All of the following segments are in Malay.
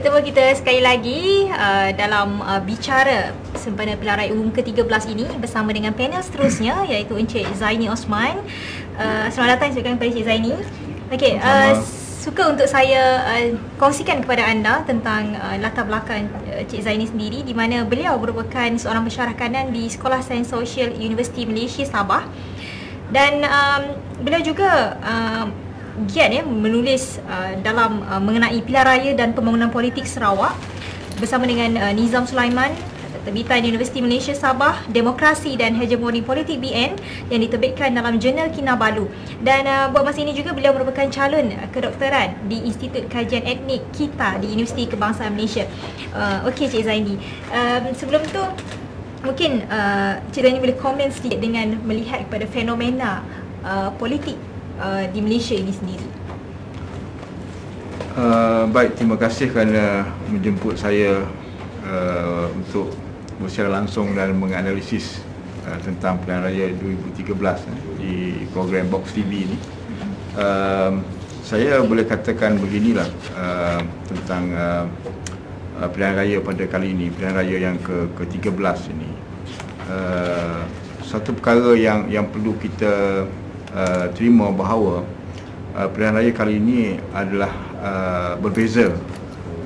bertemu kita sekali lagi dalam bicara sempena Pilihan Raya Umum ke-13 ini bersama dengan panel seterusnya iaitu Encik Zaini Osman. Selamat datang kepada Encik Zaini. Okey, suka untuk saya kongsikan kepada anda tentang latar belakang Encik Zaini sendiri, di mana beliau merupakan seorang pensyarah kanan di Sekolah Sains Sosial Universiti Malaysia Sabah, dan beliau juga giat menulis dalam mengenai pilihan raya dan pembangunan politik Sarawak bersama dengan Nizam Sulaiman, terbitan Universiti Malaysia Sabah, Demokrasi dan Hegemoni Politik BN yang diterbitkan dalam Jurnal Kinabalu. Dan buat masa ini juga beliau merupakan calon kedoktoran di Institut Kajian Etnik KITA di Universiti Kebangsaan Malaysia. Okey Cik Zaini, sebelum tu mungkin Cik Zaini boleh komen sedikit dengan melihat kepada fenomena politik di Malaysia ini sendiri. Baik, terima kasih kerana menjemput saya untuk bersecara langsung dan menganalisis tentang Pilihan Raya 2013 di program Box TV ini. Saya boleh katakan beginilah tentang Pilihan Raya pada kali ini, Pilihan Raya yang ke-13 ini. Satu perkara yang perlu kita terima bahawa pilihan raya kali ini adalah berbeza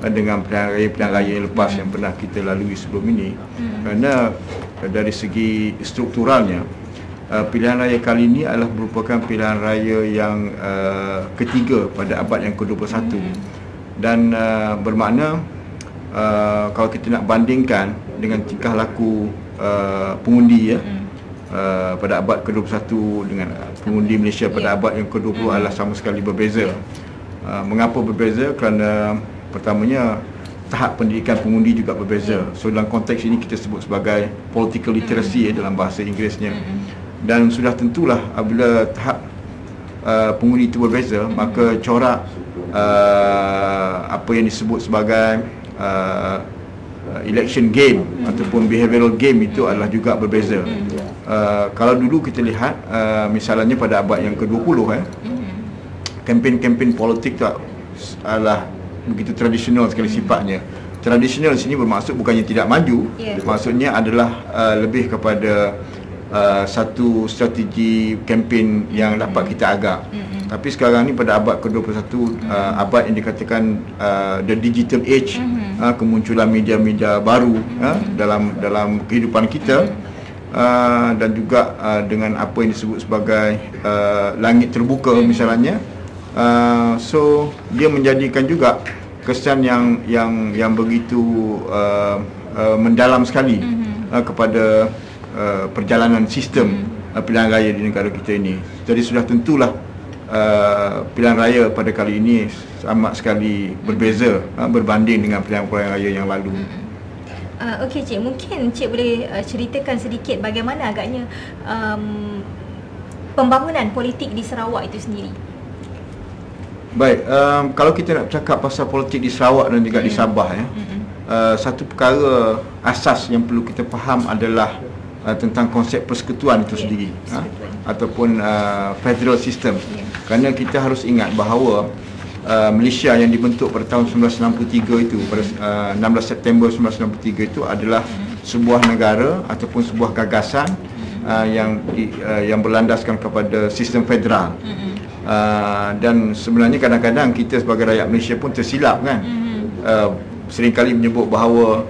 dengan pilihan raya yang lepas yang pernah kita lalui sebelum ini, kerana dari segi strukturalnya pilihan raya kali ini adalah merupakan pilihan raya yang ketiga pada abad yang ke-21, dan bermakna kalau kita nak bandingkan dengan tingkah laku pengundi pada abad ke-21 dengan pengundi Malaysia pada abad yang ke-20 adalah sama sekali berbeza. Mengapa berbeza? Kerana pertamanya tahap pendidikan pengundi juga berbeza. So dalam konteks ini kita sebut sebagai political literacy dalam bahasa Inggerisnya. Dan sudah tentulah apabila tahap pengundi itu berbeza, maka corak apa yang disebut sebagai election game ataupun behavioural game itu adalah juga berbeza. Kalau dulu kita lihat misalnya pada abad yang ke-20 kempen-kempen politik tu adalah begitu tradisional sekali sifatnya. Tradisional sini bermaksud bukannya tidak maju, maksudnya adalah lebih kepada satu strategi kempen yang dapat kita agak. Tapi sekarang ni pada abad ke-21, abad yang dikatakan the digital age, kemunculan media-media baru dalam kehidupan kita, dan juga dengan apa yang disebut sebagai langit terbuka misalnya. So dia menjadikan juga kesan yang begitu mendalam sekali kepada perjalanan sistem pilihan raya di negara kita ini. Jadi sudah tentulah pilihan raya pada kali ini amat sekali berbeza berbanding dengan pilihan-pilihan raya yang lalu. Okey Cik, mungkin Cik boleh ceritakan sedikit bagaimana agaknya pembangunan politik di Sarawak itu sendiri. Baik, kalau kita nak cakap pasal politik di Sarawak dan juga di Sabah, satu perkara asas yang perlu kita faham adalah tentang konsep persekutuan itu sendiri, ataupun federal system. Kerana kita harus ingat bahawa Malaysia yang dibentuk pada tahun 1963 itu, pada 16 September 1963 itu adalah sebuah negara ataupun sebuah gagasan yang berlandaskan kepada sistem federal. Dan sebenarnya kadang-kadang kita sebagai rakyat Malaysia pun tersilap kan, seringkali menyebut bahawa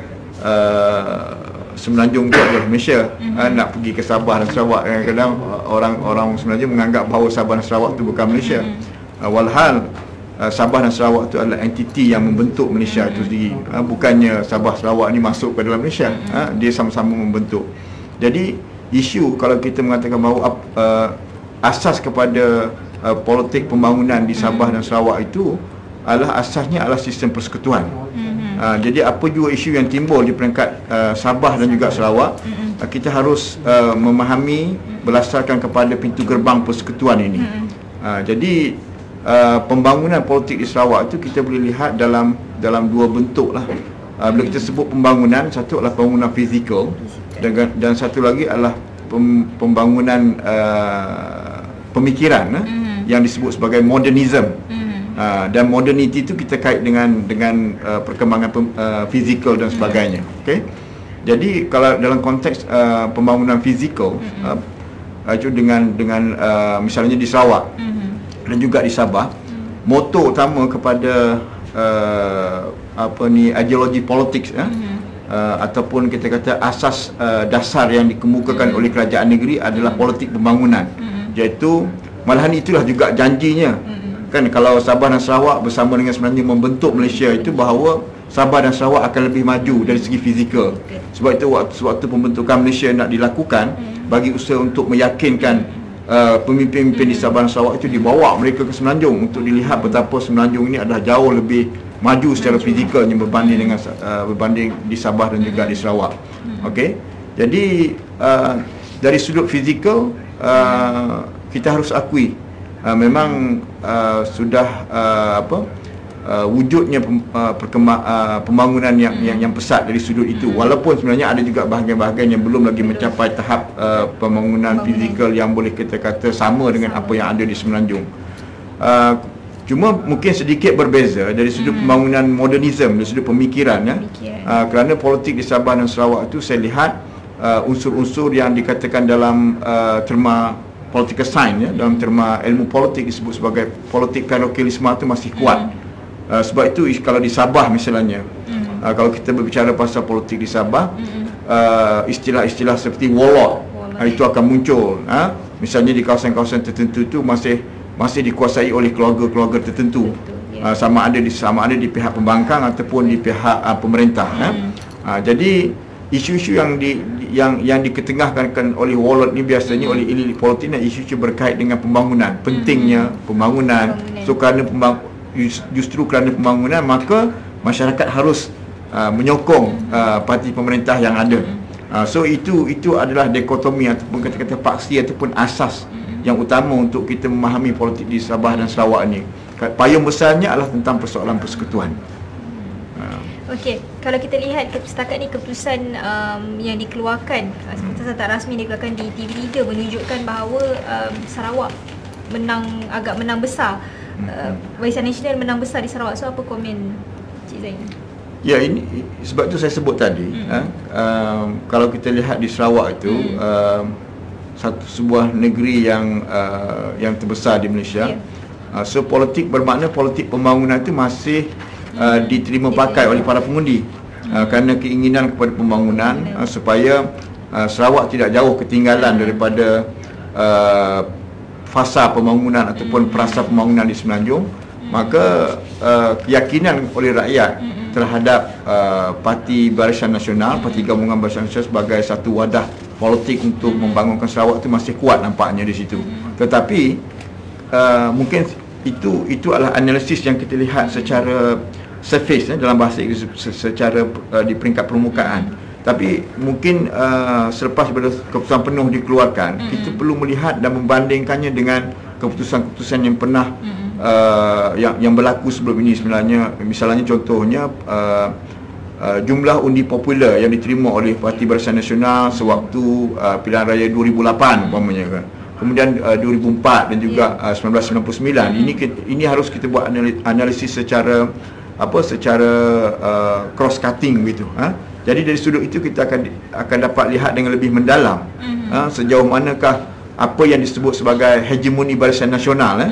Semenanjung itu adalah Malaysia. Nak pergi ke Sabah dan Sarawak, kadang-kadang orang sebenarnya menganggap bahawa Sabah dan Sarawak itu bukan Malaysia. Walhal Sabah dan Sarawak itu adalah entiti yang membentuk Malaysia itu sendiri. Bukannya Sabah Sarawak ni masuk ke dalam Malaysia, dia sama-sama membentuk. Jadi isu kalau kita mengatakan bahawa asas kepada politik pembangunan di Sabah dan Sarawak itu adalah asasnya adalah sistem persekutuan. Jadi apa juga isu yang timbul di peringkat Sabah dan juga Sarawak, kita harus memahami berdasarkan kepada pintu gerbang persekutuan ini. Jadi pembangunan politik di Sarawak itu kita boleh lihat dalam dua bentuk lah. Bila kita sebut pembangunan, satu adalah pembangunan fizikal dan satu lagi adalah pembangunan pemikiran yang disebut sebagai modernism. Dan modernity itu kita kait dengan perkembangan fizikal dan sebagainya. Okey. Jadi kalau dalam konteks pembangunan fizikal itu dengan misalnya di Sarawak dan juga di Sabah, moto utama kepada ideologi politik ataupun kita kata asas dasar yang dikemukakan oleh kerajaan negeri adalah politik pembangunan, iaitu malahan itulah juga janjinya kan, kalau Sabah dan Sarawak bersama dengan Semenanjung membentuk Malaysia itu, bahawa Sabah dan Sarawak akan lebih maju dari segi fizikal. Sebab itu waktu pembentukan Malaysia nak dilakukan, bagi usaha untuk meyakinkan pemimpin-pemimpin di Sabah dan Sarawak itu dibawa mereka ke Semenanjung untuk dilihat betapa Semenanjung ini adalah jauh lebih maju secara fizikalnya berbanding di Sabah dan juga di Sarawak. Okey. Jadi dari sudut fizikal kita harus akui memang sudah wujudnya pembangunan yang pesat dari sudut itu, walaupun sebenarnya ada juga bahagian-bahagian yang belum lagi mencapai tahap pembangunan fizikal yang boleh kita kata sama dengan apa yang ada di Semenanjung. Cuma mungkin sedikit berbeza dari sudut pembangunan modernisme, dari sudut pemikiran kerana politik di Sabah dan Sarawak itu saya lihat unsur-unsur yang dikatakan dalam terma political science, dalam terma ilmu politik disebut sebagai politik parokialisme itu masih kuat. Sebab itu kalau di Sabah misalnya, kalau kita berbicara pasal politik di Sabah, istilah-istilah seperti warlord itu akan muncul. Misalnya di kawasan-kawasan tertentu itu masih dikuasai oleh keluarga-keluarga tertentu, sama ada di pihak pembangkang ataupun di pihak pemerintah. Jadi isu-isu yang diketengahkan oleh warlord ni biasanya oleh elit politik, isu-isu berkait dengan pembangunan, pentingnya pembangunan. So justru kerana pembangunan, maka masyarakat harus menyokong parti pemerintah yang ada. So itu adalah dikotomi ataupun kata-kata paksi ataupun asas yang utama untuk kita memahami politik di Sabah dan Sarawak ni. Payung besarnya adalah tentang persoalan persekutuan. Okey, kalau kita lihat setakat ni keputusan yang dikeluarkan, keputusan tak rasmi yang dikeluarkan di TV3 menunjukkan bahawa Sarawak agak menang besar. Barisan Nasional menang besar di Sarawak. So apa komen Cik Zaini? Ya, ini sebab itu saya sebut tadi, kalau kita lihat di Sarawak itu sebuah negeri yang terbesar di Malaysia. So politik bermakna politik pembangunan itu masih diterima pakai oleh para pengundi, kerana keinginan kepada pembangunan, supaya Sarawak tidak jauh ketinggalan daripada fasa pembangunan ataupun perasa pembangunan di Semenanjung. Maka keyakinan oleh rakyat terhadap Parti Barisan Nasional, Parti Gabungan Barisan Nasional sebagai satu wadah politik untuk membangunkan Sarawak itu masih kuat nampaknya di situ. Tetapi mungkin itu adalah analisis yang kita lihat secara surface, dalam bahasa Inggeris, secara di peringkat permukaan. Tapi mungkin selepas keputusan penuh dikeluarkan, kita perlu melihat dan membandingkannya dengan keputusan-keputusan yang pernah yang berlaku sebelum ini sebenarnya. Misalnya contohnya jumlah undi popular yang diterima oleh Parti Barisan Nasional sewaktu pilihan raya 2008 umpamanya kan. Kemudian 2004 dan juga 1999. Ini harus kita buat analisis secara cross cutting begitu. Jadi dari sudut itu kita akan dapat lihat dengan lebih mendalam sejauh manakah apa yang disebut sebagai hegemoni Barisan Nasional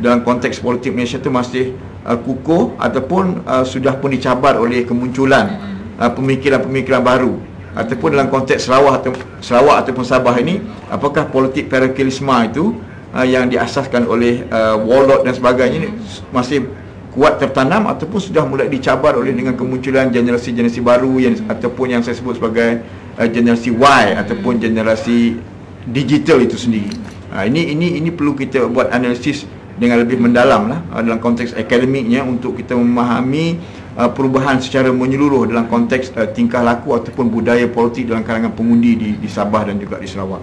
dalam konteks politik Malaysia itu masih kukuh ataupun sudah pun dicabar oleh kemunculan pemikiran-pemikiran baru, ataupun dalam konteks Sarawak ataupun Sabah ini, apakah politik parokialisme itu yang diasaskan oleh warlord dan sebagainya ini masih kuat tertanam ataupun sudah mulai dicabar oleh dengan kemunculan generasi-generasi baru ataupun yang saya sebut sebagai generasi Y ataupun generasi digital itu sendiri. Ini perlu kita buat analisis dengan lebih mendalam dalam konteks akademiknya untuk kita memahami perubahan secara menyeluruh dalam konteks tingkah laku ataupun budaya politik dalam kalangan pengundi di Sabah dan juga di Sarawak.